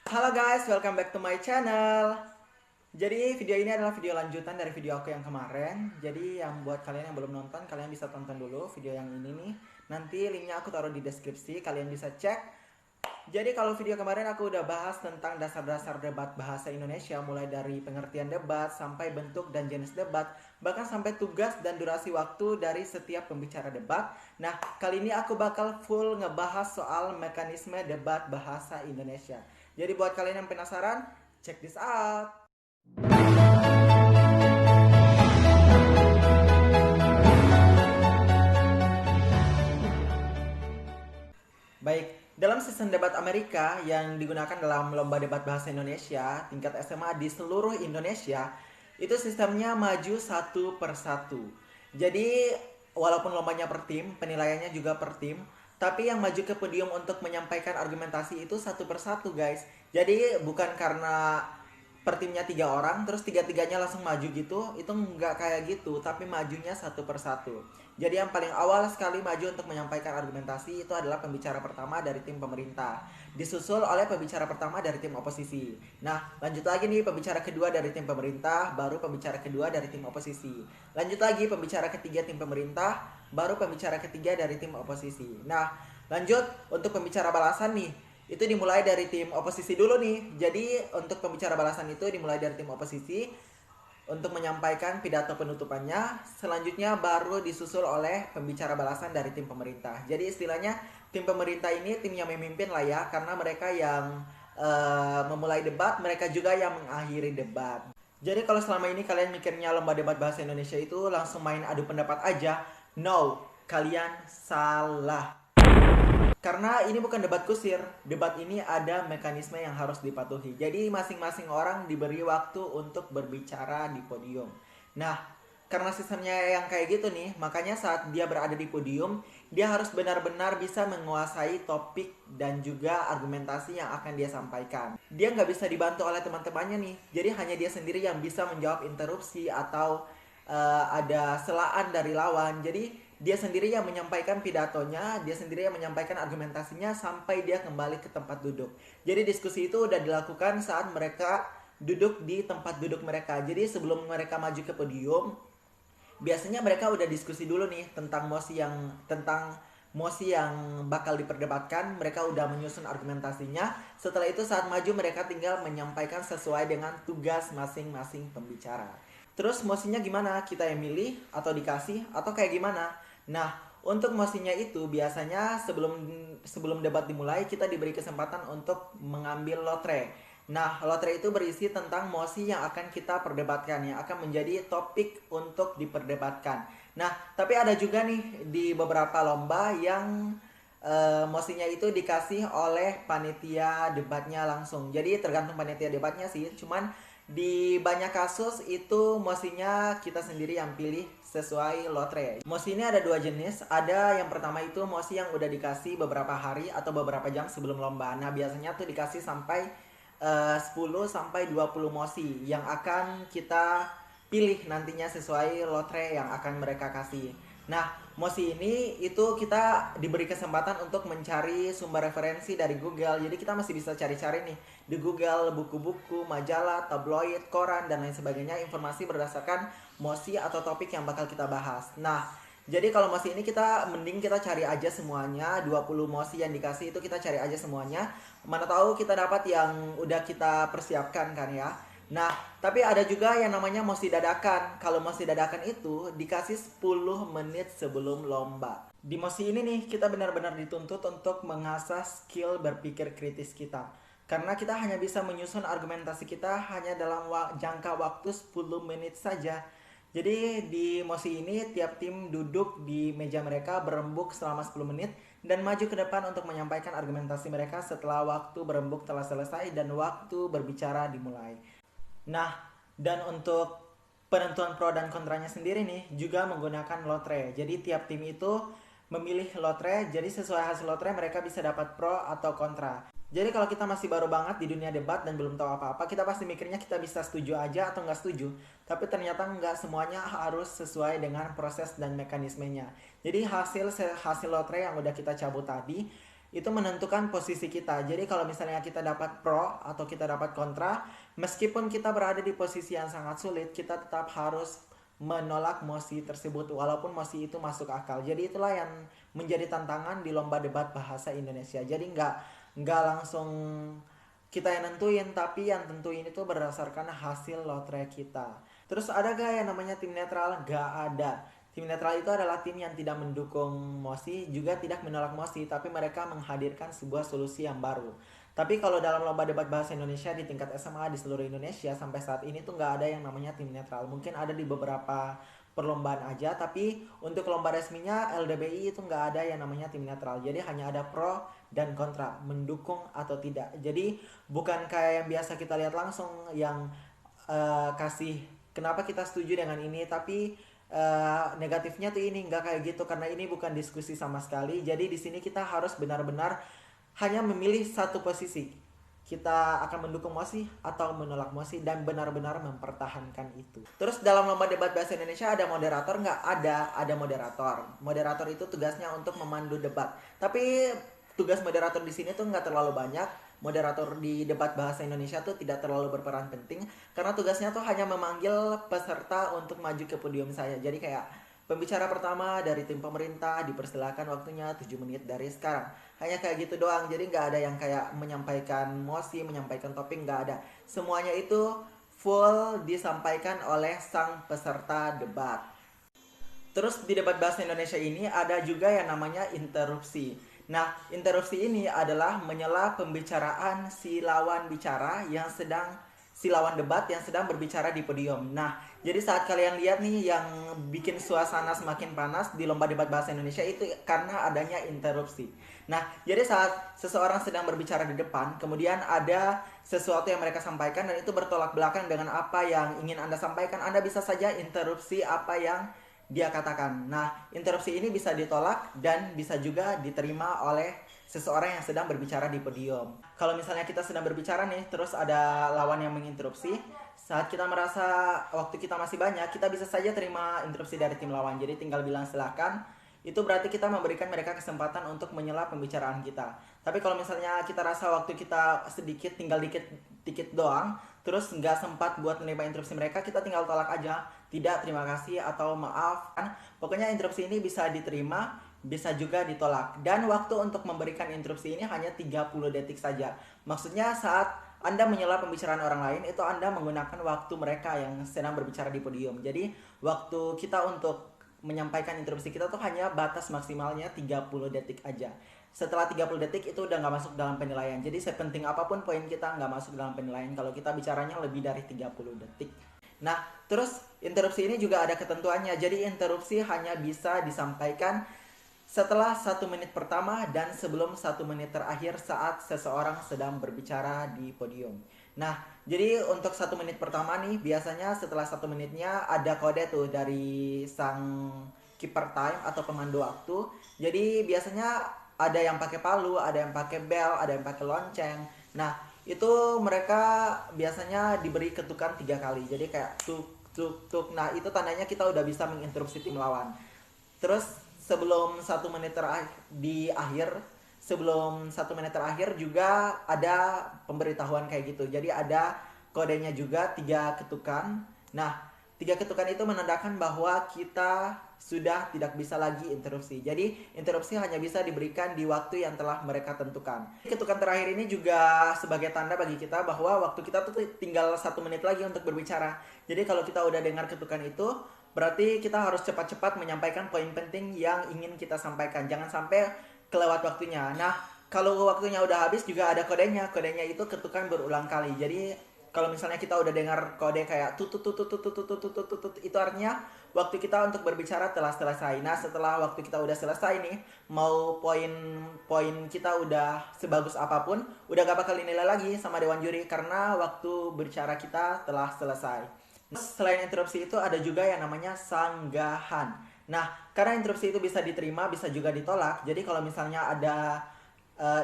Halo guys, welcome back to my channel. Jadi video ini adalah video lanjutan dari video aku yang kemarin. Jadi yang buat kalian yang belum nonton, kalian bisa tonton dulu video yang ini nih. Nanti linknya aku taruh di deskripsi, kalian bisa cek. Jadi kalau video kemarin aku udah bahas tentang dasar-dasar debat bahasa Indonesia, mulai dari pengertian debat sampai bentuk dan jenis debat, bahkan sampai tugas dan durasi waktu dari setiap pembicara debat. Nah, kali ini aku bakal full ngebahas soal mekanisme debat bahasa Indonesia. Jadi buat kalian yang penasaran, check this out. Baik, dalam sistem debat Amerika yang digunakan dalam lomba debat bahasa Indonesia tingkat SMA di seluruh Indonesia, itu sistemnya maju satu per satu. Jadi, walaupun lombanya per tim, penilaiannya juga per tim, tapi yang maju ke podium untuk menyampaikan argumentasi itu satu per satu, guys. Jadi, bukan karena per timnya 3 orang terus tiga-tiganya langsung maju gitu, itu nggak kayak gitu, tapi majunya satu per satu. Jadi yang paling awal sekali maju untuk menyampaikan argumentasi itu adalah pembicara pertama dari tim pemerintah, disusul oleh pembicara pertama dari tim oposisi. Nah, lanjut lagi nih, pembicara kedua dari tim pemerintah, baru pembicara kedua dari tim oposisi. Lanjut lagi, pembicara ketiga tim pemerintah, baru pembicara ketiga dari tim oposisi. Nah, lanjut untuk pembicara balasan nih, itu dimulai dari tim oposisi dulu nih. Jadi untuk pembicara balasan itu dimulai dari tim oposisi untuk menyampaikan pidato penutupannya. Selanjutnya baru disusul oleh pembicara balasan dari tim pemerintah. Jadi istilahnya tim pemerintah ini tim yang memimpin lah ya, karena mereka yang memulai debat, mereka juga yang mengakhiri debat. Jadi kalau selama ini kalian mikirnya lomba debat bahasa Indonesia itu langsung main adu pendapat aja, no, kalian salah. Karena ini bukan debat kusir, debat ini ada mekanisme yang harus dipatuhi. Jadi masing-masing orang diberi waktu untuk berbicara di podium. Nah, karena sistemnya yang kayak gitu nih, makanya saat dia berada di podium, dia harus benar-benar bisa menguasai topik dan juga argumentasi yang akan dia sampaikan. Dia nggak bisa dibantu oleh teman-temannya nih, jadi hanya dia sendiri yang bisa menjawab interupsi atau ada selaan dari lawan. Jadi dia sendiri yang menyampaikan pidatonya, dia sendiri yang menyampaikan argumentasinya sampai dia kembali ke tempat duduk. Jadi diskusi itu udah dilakukan saat mereka duduk di tempat duduk mereka. Jadi sebelum mereka maju ke podium, biasanya mereka udah diskusi dulu nih tentang mosi yang bakal diperdebatkan. Mereka udah menyusun argumentasinya. Setelah itu saat maju mereka tinggal menyampaikan sesuai dengan tugas masing-masing pembicara. Terus mosinya gimana? Kita yang milih atau dikasih atau kayak gimana? Nah, untuk mosinya itu biasanya sebelum sebelum debat dimulai kita diberi kesempatan untuk mengambil lotre. Nah, lotre itu berisi tentang mosi yang akan kita perdebatkan, yang akan menjadi topik untuk diperdebatkan. Nah, tapi ada juga nih di beberapa lomba yang mosinya itu dikasih oleh panitia debatnya langsung. Jadi tergantung panitia debatnya sih. Cuman di banyak kasus itu mosinya kita sendiri yang pilih sesuai lotre. Mosi ini ada dua jenis. Ada yang pertama itu mosi yang udah dikasih beberapa hari atau beberapa jam sebelum lomba. Nah, biasanya tuh dikasih sampai 10 sampai 20 mosi yang akan kita pilih nantinya sesuai lotre yang akan mereka kasih. Nah, mosi ini itu kita diberi kesempatan untuk mencari sumber referensi dari Google. Jadi kita masih bisa cari-cari nih di Google buku-buku, majalah, tabloid, koran, dan lain sebagainya, informasi berdasarkan mosi atau topik yang bakal kita bahas. Nah, jadi kalau mosi ini kita mending kita cari aja semuanya, 20 mosi yang dikasih itu kita cari aja semuanya. Mana tahu kita dapat yang udah kita persiapkan kan ya. Nah, tapi ada juga yang namanya mosi dadakan. Kalau mosi dadakan itu dikasih 10 menit sebelum lomba. Di mosi ini nih kita benar-benar dituntut untuk mengasah skill berpikir kritis kita. Karena kita hanya bisa menyusun argumentasi kita hanya dalam jangka waktu 10 menit saja. Jadi di mosi ini tiap tim duduk di meja mereka berembuk selama 10 menit dan maju ke depan untuk menyampaikan argumentasi mereka setelah waktu berembuk telah selesai dan waktu berbicara dimulai. Nah, dan untuk penentuan pro dan kontranya sendiri nih juga menggunakan lotre. Jadi tiap tim itu memilih lotre, jadi sesuai hasil lotre mereka bisa dapat pro atau kontra. Jadi kalau kita masih baru banget di dunia debat dan belum tahu apa-apa, kita pasti mikirnya kita bisa setuju aja atau nggak setuju. Tapi ternyata nggak semuanya harus sesuai dengan proses dan mekanismenya. Jadi hasil lotre yang udah kita cabut tadi, itu menentukan posisi kita. Jadi kalau misalnya kita dapat pro atau kita dapat kontra, meskipun kita berada di posisi yang sangat sulit, kita tetap harus menolak mosi tersebut walaupun mosi itu masuk akal. Jadi itulah yang menjadi tantangan di lomba debat bahasa Indonesia. Jadi nggak langsung kita yang nentuin, tapi yang tentuin itu berdasarkan hasil lotre kita. Terus ada gak yang namanya tim netral? Gak ada. Tim netral itu adalah tim yang tidak mendukung mosi, juga tidak menolak mosi, tapi mereka menghadirkan sebuah solusi yang baru. Tapi kalau dalam lomba debat bahasa Indonesia di tingkat SMA di seluruh Indonesia sampai saat ini tuh nggak ada yang namanya tim netral. Mungkin ada di beberapa perlombaan aja, tapi untuk lomba resminya LDBI itu nggak ada yang namanya tim netral. Jadi hanya ada pro dan kontra, mendukung atau tidak. Jadi bukan kayak yang biasa kita lihat langsung yang kasih kenapa kita setuju dengan ini, tapi negatifnya tuh ini nggak kayak gitu karena ini bukan diskusi sama sekali. Jadi di sini kita harus benar-benar hanya memilih satu posisi. Kita akan mendukung mosi atau menolak mosi dan benar-benar mempertahankan itu. Terus dalam lomba debat bahasa Indonesia ada moderator nggak? Ada moderator. Moderator itu tugasnya untuk memandu debat. Tapi tugas moderator di sini tuh nggak terlalu banyak. Moderator di debat bahasa Indonesia tuh tidak terlalu berperan penting karena tugasnya tuh hanya memanggil peserta untuk maju ke podium saya. Jadi kayak pembicara pertama dari tim pemerintah dipersilakan waktunya 7 menit dari sekarang. Hanya kayak gitu doang. Jadi nggak ada yang kayak menyampaikan mosi, menyampaikan topik, nggak ada. Semuanya itu full disampaikan oleh sang peserta debat. Terus di debat bahasa Indonesia ini ada juga yang namanya interupsi. Nah, interupsi ini adalah menyela pembicaraan si lawan bicara yang sedang si lawan debat yang sedang berbicara di podium. Nah, jadi saat kalian lihat nih yang bikin suasana semakin panas di lomba debat bahasa Indonesia itu karena adanya interupsi. Nah, jadi saat seseorang sedang berbicara di depan, kemudian ada sesuatu yang mereka sampaikan dan itu bertolak belakang dengan apa yang ingin Anda sampaikan, Anda bisa saja interupsi apa yang dia katakan. Nah, interupsi ini bisa ditolak dan bisa juga diterima oleh seseorang yang sedang berbicara di podium. Kalau misalnya kita sedang berbicara nih, terus ada lawan yang menginterupsi, saat kita merasa waktu kita masih banyak, kita bisa saja terima interupsi dari tim lawan. Jadi tinggal bilang silakan. Itu berarti kita memberikan mereka kesempatan untuk menyela pembicaraan kita. Tapi kalau misalnya kita rasa waktu kita sedikit, tinggal dikit doang, terus nggak sempat buat menerima interupsi mereka, kita tinggal tolak aja. Tidak, terima kasih, atau maaf. Pokoknya interupsi ini bisa diterima, bisa juga ditolak. Dan waktu untuk memberikan interupsi ini hanya 30 detik saja. Maksudnya saat Anda menyela pembicaraan orang lain, itu Anda menggunakan waktu mereka yang sedang berbicara di podium. Jadi waktu kita untuk menyampaikan interupsi kita tuh hanya batas maksimalnya 30 detik aja. Setelah 30 detik itu udah nggak masuk dalam penilaian. Jadi sepenting apapun poin kita nggak masuk dalam penilaian kalau kita bicaranya lebih dari 30 detik. Nah, terus interupsi ini juga ada ketentuannya. Jadi interupsi hanya bisa disampaikan setelah 1 menit pertama dan sebelum 1 menit terakhir saat seseorang sedang berbicara di podium. Nah, jadi untuk 1 menit pertama nih, biasanya setelah 1 menitnya ada kode tuh dari sang keeper time atau pemandu waktu. Jadi biasanya ada yang pakai palu, ada yang pakai bel, ada yang pakai lonceng. Nah, itu mereka biasanya diberi ketukan 3 kali. Jadi kayak tuk tuk tuk. Nah, itu tandanya kita udah bisa menginterupsi tim lawan. Terus sebelum 1 menit terakhir di akhir, sebelum 1 menit terakhir juga ada pemberitahuan kayak gitu. Jadi ada kodenya juga 3 ketukan. Nah, 3 ketukan itu menandakan bahwa kita sudah tidak bisa lagi interupsi. Jadi interupsi hanya bisa diberikan di waktu yang telah mereka tentukan. Ketukan terakhir ini juga sebagai tanda bagi kita bahwa waktu kita tuh tinggal 1 menit lagi untuk berbicara. Jadi kalau kita udah dengar ketukan itu, berarti kita harus cepat-cepat menyampaikan poin penting yang ingin kita sampaikan. Jangan sampai kelewat waktunya. Nah, kalau waktunya udah habis juga ada kodenya. Kodenya itu ketukan berulang kali. Jadi kalau misalnya kita udah dengar kode kayak tutut tutut tutut tutut tutut tutut, itu artinya waktu kita untuk berbicara telah selesai. Nah, setelah waktu kita udah selesai nih, mau poin kita udah sebagus apapun, udah gak bakal dinilai lagi sama dewan juri karena waktu berbicara kita telah selesai. Selain interupsi itu ada juga yang namanya sanggahan. Nah, karena interupsi itu bisa diterima, bisa juga ditolak. Jadi kalau misalnya ada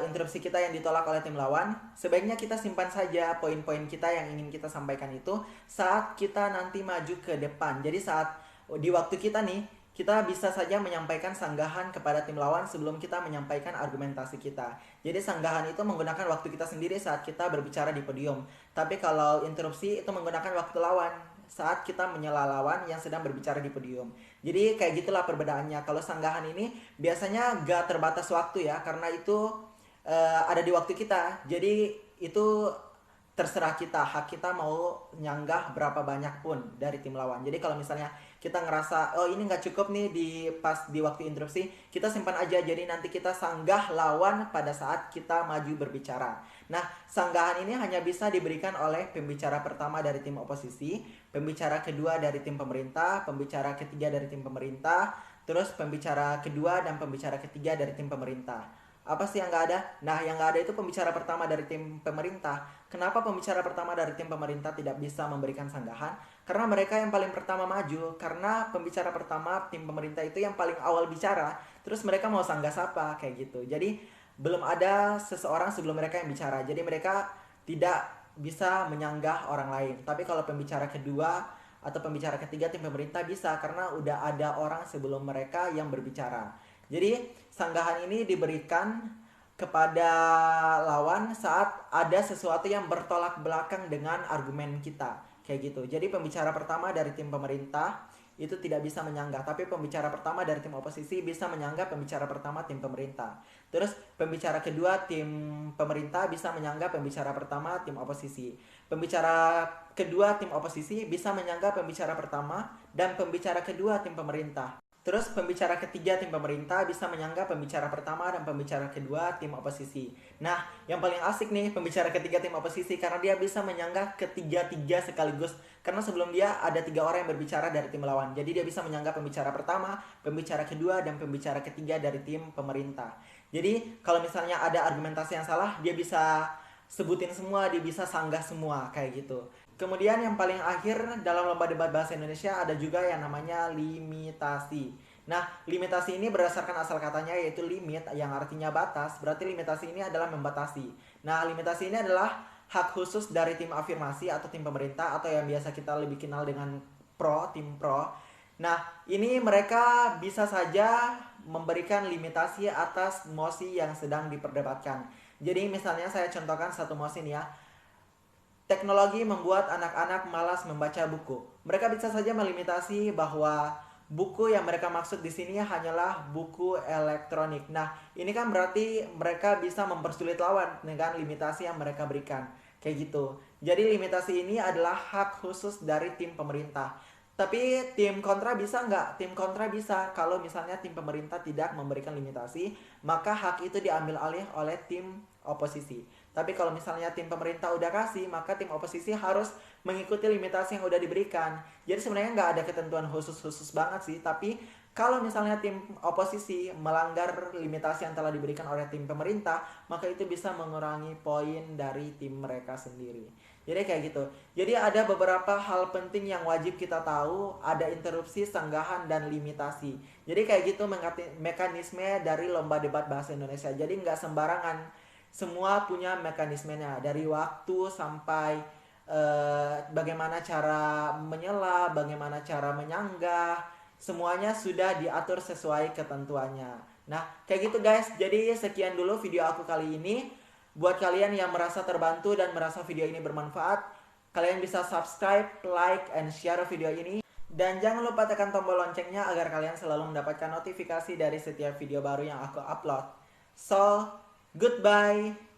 interupsi kita yang ditolak oleh tim lawan, sebaiknya kita simpan saja poin-poin kita yang ingin kita sampaikan itu saat kita nanti maju ke depan. Jadi saat di waktu kita nih kita bisa saja menyampaikan sanggahan kepada tim lawan sebelum kita menyampaikan argumentasi kita. Jadi sanggahan itu menggunakan waktu kita sendiri saat kita berbicara di podium. Tapi kalau interupsi itu menggunakan waktu lawan saat kita menyela lawan yang sedang berbicara di podium. Jadi kayak gitulah perbedaannya. Kalau sanggahan ini biasanya gak terbatas waktu ya, karena itu ada di waktu kita. Jadi itu terserah kita, hak kita mau nyanggah berapa banyak pun dari tim lawan. Jadi kalau misalnya kita ngerasa oh ini nggak cukup nih di waktu interupsi, kita simpan aja, jadi nanti kita sanggah lawan pada saat kita maju berbicara. Nah, sanggahan ini hanya bisa diberikan oleh pembicara pertama dari tim oposisi, pembicara kedua dari tim pemerintah, pembicara ketiga dari tim pemerintah, terus pembicara kedua dan pembicara ketiga dari tim pemerintah. Apa sih yang nggak ada? Nah, yang nggak ada itu pembicara pertama dari tim pemerintah. Kenapa pembicara pertama dari tim pemerintah tidak bisa memberikan sanggahan? Karena mereka yang paling pertama maju. Karena pembicara pertama tim pemerintah itu yang paling awal bicara. Terus mereka mau sanggah siapa? Kayak gitu. Jadi belum ada seseorang sebelum mereka yang bicara. Jadi mereka tidak bisa menyanggah orang lain. Tapi kalau pembicara kedua atau pembicara ketiga tim pemerintah bisa, karena udah ada orang sebelum mereka yang berbicara. Jadi sanggahan ini diberikan kepada lawan saat ada sesuatu yang bertolak belakang dengan argumen kita. Kayak gitu. Jadi pembicara pertama dari tim pemerintah itu tidak bisa menyanggah, tapi pembicara pertama dari tim oposisi bisa menyanggah pembicara pertama tim pemerintah. Terus pembicara kedua tim pemerintah bisa menyanggah pembicara pertama tim oposisi. Pembicara kedua tim oposisi bisa menyanggah pembicara pertama dan pembicara kedua tim pemerintah. Terus pembicara ketiga tim pemerintah bisa menyanggah pembicara pertama dan pembicara kedua tim oposisi. Nah, yang paling asik nih pembicara ketiga tim oposisi karena dia bisa menyanggah ketiga-tiga sekaligus. Karena sebelum dia ada 3 orang yang berbicara dari tim lawan. Jadi dia bisa menyanggah pembicara pertama, pembicara kedua, dan pembicara ketiga dari tim pemerintah. Jadi kalau misalnya ada argumentasi yang salah, dia bisa sebutin semua, dia bisa sanggah semua kayak gitu. Kemudian yang paling akhir dalam lomba debat bahasa Indonesia ada juga yang namanya limitasi. Nah, limitasi ini berdasarkan asal katanya yaitu limit yang artinya batas, berarti limitasi ini adalah membatasi. Nah, limitasi ini adalah hak khusus dari tim afirmasi atau tim pemerintah atau yang biasa kita lebih kenal dengan tim pro. Nah, ini mereka bisa saja memberikan limitasi atas mosi yang sedang diperdebatkan. Jadi misalnya saya contohkan satu mosi nih ya. Teknologi membuat anak-anak malas membaca buku. Mereka bisa saja melimitasi bahwa buku yang mereka maksud di sini hanyalah buku elektronik. Nah, ini kan berarti mereka bisa mempersulit lawan dengan limitasi yang mereka berikan. Kayak gitu. Jadi limitasi ini adalah hak khusus dari tim pemerintah. Tapi tim kontra bisa nggak? Tim kontra bisa. Kalau misalnya tim pemerintah tidak memberikan limitasi, maka hak itu diambil alih oleh tim oposisi. Tapi kalau misalnya tim pemerintah udah kasih, maka tim oposisi harus mengikuti limitasi yang udah diberikan. Jadi sebenarnya nggak ada ketentuan khusus-khusus banget sih. Tapi kalau misalnya tim oposisi melanggar limitasi yang telah diberikan oleh tim pemerintah, maka itu bisa mengurangi poin dari tim mereka sendiri. Jadi kayak gitu. Jadi ada beberapa hal penting yang wajib kita tahu. Ada interupsi, sanggahan, dan limitasi. Jadi kayak gitu mekanisme dari lomba debat bahasa Indonesia. Jadi nggak sembarangan. Semua punya mekanismenya, dari waktu sampai bagaimana cara menyela, bagaimana cara menyanggah, semuanya sudah diatur sesuai ketentuannya. Nah, kayak gitu guys. Jadi sekian dulu video aku kali ini. Buat kalian yang merasa terbantu dan merasa video ini bermanfaat, kalian bisa subscribe, like, and share video ini. Dan jangan lupa tekan tombol loncengnya agar kalian selalu mendapatkan notifikasi dari setiap video baru yang aku upload. So, goodbye.